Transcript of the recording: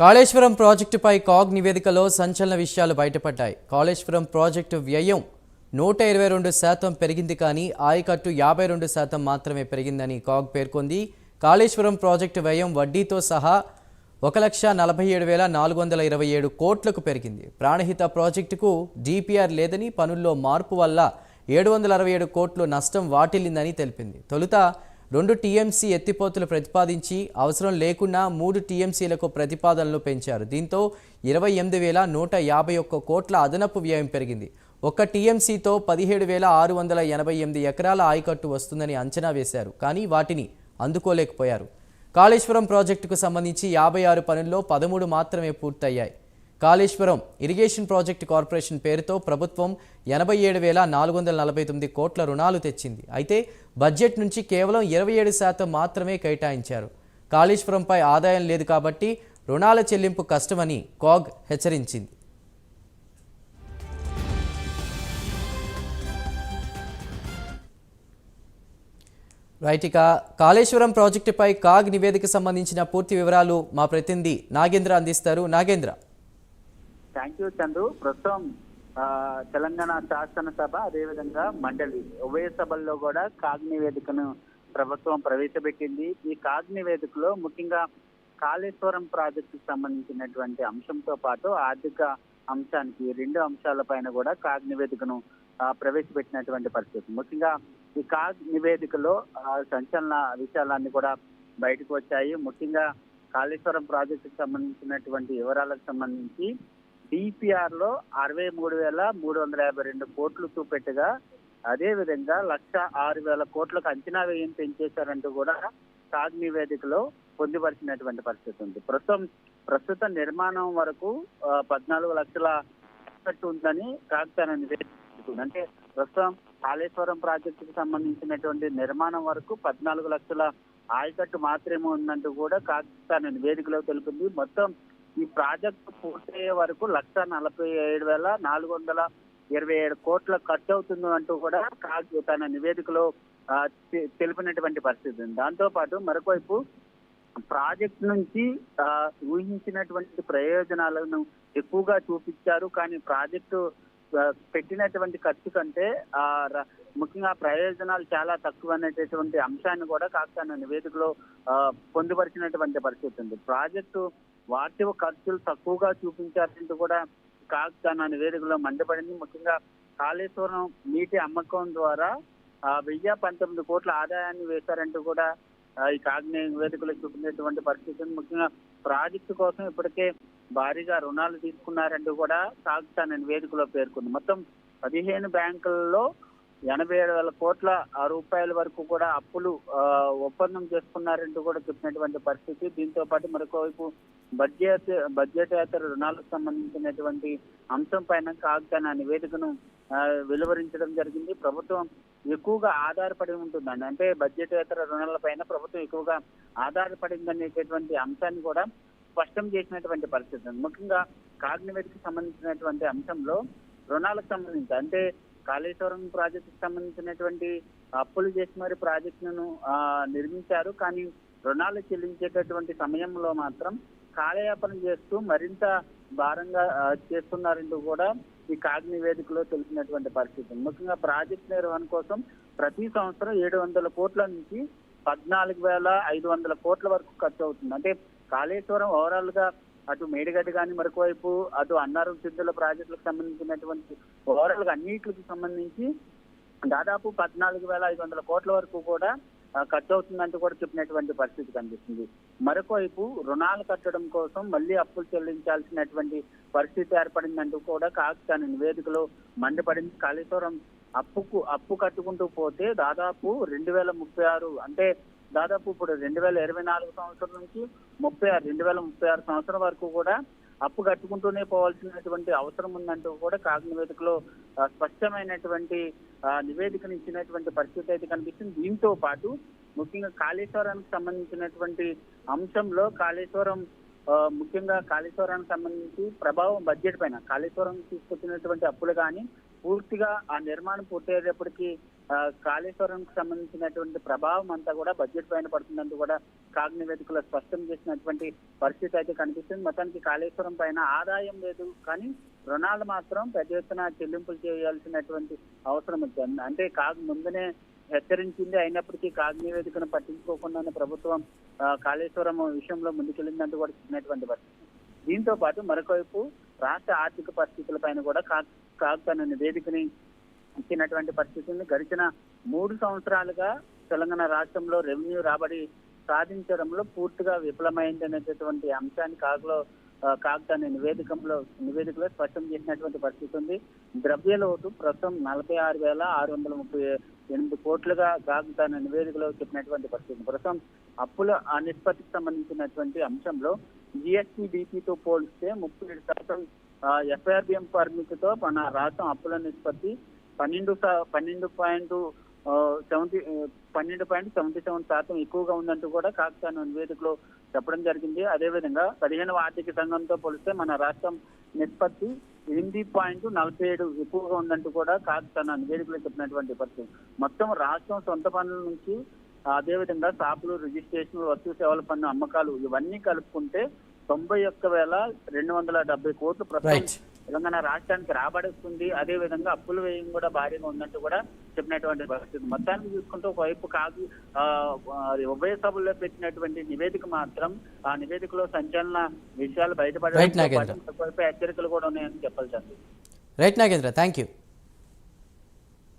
కాళేశ్వరం ప్రాజెక్టుపై కాగ్ నివేదికలో సంచలన విషయాలు బయటపడ్డాయి. కాళేశ్వరం ప్రాజెక్టు వ్యయం 122% పెరిగింది, కానీ ఆయకట్టు 52% మాత్రమే పెరిగిందని కాగ్ పేర్కొంది. కాళేశ్వరం ప్రాజెక్టు వ్యయం వడ్డీతో సహా 1,47,427 కోట్లకు పెరిగింది. ప్రాణహిత ప్రాజెక్టుకు డిపిఆర్ లేదని, పనుల్లో మార్పు వల్ల 767 కోట్లు నష్టం వాటిల్లిందని తెలిపింది. తొలుత 2 టీఎంసీ ఎత్తిపోతులు ప్రతిపాదించి అవసరం లేకున్నా 3 టీఎంసీలకు ప్రతిపాదనలు పెంచారు. దీంతో 28,151 కోట్ల అదనపు వ్యయం పెరిగింది. ఒక్క టీఎంసీతో 17,688 ఎకరాల ఆయకట్టు వస్తుందని అంచనా వేశారు, కానీ వాటిని అందుకోలేకపోయారు. కాళేశ్వరం ప్రాజెక్టుకు సంబంధించి 56 పనుల్లో 13 మాత్రమే పూర్తయ్యాయి. కాళేశ్వరం ఇరిగేషన్ ప్రాజెక్టు కార్పొరేషన్ పేరుతో ప్రభుత్వం 87,449 కోట్ల రుణాలు తెచ్చింది. అయితే బడ్జెట్ నుంచి కేవలం 27% మాత్రమే కేటాయించారు. కాళేశ్వరంపై ఆదాయం లేదు కాబట్టి రుణాల చెల్లింపు కష్టమని కాగ్ హెచ్చరించింది. రైట్, ఇక కాళేశ్వరం ప్రాజెక్టుపై కాగ్ నివేదిక సంబంధించిన పూర్తి వివరాలు మా ప్రతినిధి నాగేంద్ర అందిస్తారు. నాగేంద్ర. Thank you Chandu. ప్రస్తుతం తెలంగాణ శాసనసభ అదేవిధంగా మండలి ఉభయ సభల్లో కూడా కాగ్ నివేదికను ప్రభుత్వం ప్రవేశపెట్టింది. ఈ కాగ్ నివేదికలో ముఖ్యంగా కాళేశ్వరం ప్రాజెక్టుకు సంబంధించినటువంటి అంశంతో పాటు ఆర్థిక అంశానికి 2 అంశాలపైన కూడా కాగ్ నివేదికను ప్రవేశపెట్టినటువంటి పరిస్థితి. ముఖ్యంగా ఈ కాగ్ నివేదికలో సంచలన విషయాలన్నీ కూడా బయటకు వచ్చాయి. ముఖ్యంగా కాళేశ్వరం ప్రాజెక్టుకు సంబంధించినటువంటి వివరాలకు సంబంధించి డిపిఆర్ లో 63,352 కోట్లు చూపెట్టగా, అదే విధంగా 106,000 కోట్లకు అంచనా వ్యయం పెంచేశారంటూ కూడా కాగ్ నివేదికలో పొందుపరిచినటువంటి పరిస్థితి ఉంది. ప్రస్తుత నిర్మాణం వరకు 14 లక్షల ఖర్చు ఉందని కాగ్ తన నివేదిక. అంటే ప్రస్తుతం కాళేశ్వరం ప్రాజెక్టుకు సంబంధించినటువంటి నిర్మాణం వరకు 14 లక్షల ఆయకట్టు మాత్రమే ఉందంటూ కూడా కాగ్ తన నివేదికలో తెలిపింది. మొత్తం ఈ ప్రాజెక్టు పూర్తయ్యే వరకు 1,47,427 కోట్ల ఖర్చు అవుతుంది అంటూ కూడా కాగ్ తన నివేదికలో తెలిపినటువంటి పరిస్థితి ఉంది. దాంతో పాటు మరొకవైపు ప్రాజెక్ట్ నుంచి ఊహించినటువంటి ప్రయోజనాలను ఎక్కువగా చూపించారు, కానీ ప్రాజెక్టు పెట్టినటువంటి ఖర్చు కంటే ముఖ్యంగా ప్రయోజనాలు చాలా తక్కువ అనేటటువంటి అంశాన్ని కూడా కాగ్ తన నివేదికలో పొందుపరిచినటువంటి పరిస్థితి ఉంది. ప్రాజెక్టు వార్షిక ఖర్చులు తక్కువగా చూపించారంటూ కూడా కాగ్ తన నివేదికలో మండిపడింది. ముఖ్యంగా కాళేశ్వరం నీటి అమ్మకం ద్వారా 1,019 కోట్ల ఆదాయాన్ని వేశారంటూ కూడా ఈ కాగ్ నివేదికలో చూపినటువంటి పరిస్థితి. ముఖ్యంగా ప్రాజెక్టు కోసం ఇప్పటికే భారీగా రుణాలు తీసుకున్నారంటూ కూడా కాగ్ తన నివేదికలో పేర్కొంది. మొత్తం 15 బ్యాంకులలో 87,000 కోట్ల రూపాయల వరకు కూడా అప్పులు ఒప్పందం చేసుకున్నారంటూ కూడా చెప్పినటువంటి పరిస్థితి. దీంతో పాటు మరొకవైపు బడ్జెటేతర రుణాలకు సంబంధించినటువంటి అంశం పైన కాగ్ తన నివేదికను వెలువరించడం జరిగింది. ప్రభుత్వం ఎక్కువగా ఆధారపడి ఉంటుందండి, అంటే బడ్జెటేతర రుణాల పైన ప్రభుత్వం ఎక్కువగా ఆధారపడిందనేటటువంటి అంశాన్ని కూడా స్పష్టం చేసినటువంటి పరిస్థితి. ముఖ్యంగా కాగ్ నివేదికకు సంబంధించినటువంటి అంశంలో రుణాలకు సంబంధించి, అంటే కాళేశ్వరం ప్రాజెక్టుకు సంబంధించినటువంటి అప్పులు చేసి మరి ప్రాజెక్టును నిర్మించారు, కానీ రుణాలు చెల్లించేటటువంటి సమయంలో మాత్రం కాలయాపన చేస్తూ మరింత భారంగా చేస్తున్నారంటూ కూడా ఈ కాగ్ నివేదికలో తెలిసినటువంటి పరిస్థితి. ముఖ్యంగా ప్రాజెక్టు నిర్వహణ కోసం ప్రతి సంవత్సరం 700 కోట్ల నుంచి 14,500 కోట్ల వరకు ఖర్చు అవుతుంది. అంటే కాళేశ్వరం ఓవరాల్ గా అటు మేడిగడ్డ కానీ మరొకవైపు అటు అన్నారం సిద్ధుల ప్రాజెక్టులకు సంబంధించినటువంటి ఓవరాల్ గా అన్నిటికి సంబంధించి దాదాపు 14,500 కోట్ల వరకు కూడా ఖర్చు అవుతుందంటూ కూడా చెప్పినటువంటి పరిస్థితి కనిపిస్తుంది. మరొకవైపు రుణాలు కట్టడం కోసం మళ్ళీ అప్పులు చెల్లించాల్సినటువంటి పరిస్థితి ఏర్పడిందంటూ కూడా కాగ్ తన నివేదికలో మండిపడింది. కాళేశ్వరం అప్పు కట్టుకుంటూ పోతే దాదాపు 2036, అంటే దాదాపు ఇప్పుడు 2024 సంవత్సరం నుంచి 2036 సంవత్సరం వరకు కూడా అప్పు కట్టుకుంటూనే పోవాల్సినటువంటి అవసరం ఉందంటూ కూడా కాగ్ నివేదికలో స్పష్టమైనటువంటి నివేదికను ఇచ్చినటువంటి పరిస్థితి అయితే కనిపిస్తుంది. దీంతో పాటు ముఖ్యంగా కాళేశ్వరానికి సంబంధించినటువంటి అంశంలో ముఖ్యంగా కాళేశ్వరానికి సంబంధించి ప్రభావం బడ్జెట్ పైన కాళేశ్వరం తీసుకొచ్చినటువంటి అప్పులు కానీ పూర్తిగా ఆ నిర్మాణం పూర్తయ్యేటప్పటికీ కాళేశ్వరంకి సంబంధించినటువంటి ప్రభావం అంతా కూడా బడ్జెట్ పైన పడుతుందంటూ కూడా కాగ్ నివేదికలో స్పష్టం చేసినటువంటి పరిస్థితి అయితే కనిపిస్తుంది. మొత్తానికి కాళేశ్వరం పైన ఆదాయం లేదు, కానీ రుణాలు మాత్రం పెద్ద ఎత్తున చెల్లింపులు చేయాల్సినటువంటి అవసరం వచ్చింది. అంటే కాగ్ ముందునే హెచ్చరించింది, అయినప్పటికీ కాగ్ నివేదికను పట్టించుకోకుండానే ప్రభుత్వం కాళేశ్వరం విషయంలో ముందుకెళ్ళిందంటూ కూడా చెప్పినటువంటి పరిస్థితి. దీంతో పాటు మరొకవైపు రాష్ట్ర ఆర్థిక పరిస్థితుల పైన కూడా కాగ్ తన నివేదికని ఇచ్చినటువంటి పరిస్థితి ఉంది. గడిచిన 3 సంవత్సరాలుగా తెలంగాణ రాష్ట్రంలో రెవెన్యూ రాబడి సాధించడంలో పూర్తిగా విఫలమైందనేటటువంటి అంశాన్ని కాగ్ తన నివేదికలో స్పష్టం చేసినటువంటి పరిస్థితి ఉంది. ద్రవ్య లోటు ప్రస్తుతం 46,638 కోట్లుగా కాగ్ తన నివేదికలో చెప్పినటువంటి పరిస్థితి. ప్రస్తుతం అప్పుల నిష్పత్తికి సంబంధించినటువంటి అంశంలో జిఎస్టిడిపితో పోలిస్తే 37% ఎఫ్ఆర్బిఎం పరిమితితో మన రాష్ట్రం అప్పుల నిష్పత్తి 12.77% ఎక్కువగా ఉందంటూ కూడా కాగ్ తన నివేదికలో చెప్పడం జరిగింది. అదేవిధంగా 15వ ఆర్థిక సంఘంతో పోలిస్తే మన రాష్ట్రం నిష్పత్తి 8.47 ఎక్కువగా ఉందంటూ కూడా కాగ్ తన నివేదికలో చెప్పినటువంటి పరిస్థితి. మొత్తం రాష్ట్రం సొంత పనుల నుంచి అదేవిధంగా షాపులు, రిజిస్ట్రేషన్, వస్తు సేవల పన్ను అమ్మకాలు ఇవన్నీ కలుపుకుంటే 91,270 కోట్లు ప్రస్తుతం తెలంగాణ రాష్ట్రానికి రాబడుతుంది. అదే విధంగా అప్పుల వ్యయం కూడా భారీగా ఉందంటూ కూడా చెప్పినటువంటి పరిస్థితి. మొత్తానికి చూసుకుంటే ఒకవైపు కాదు ఉభయ సభల్లో పెట్టినటువంటి నివేదిక మాత్రం ఆ నివేదికలో సంచలన విషయాలు బయటపడే హెచ్చరికలు కూడా ఉన్నాయని చెప్పాల్సి. Right Nagendra, thank you.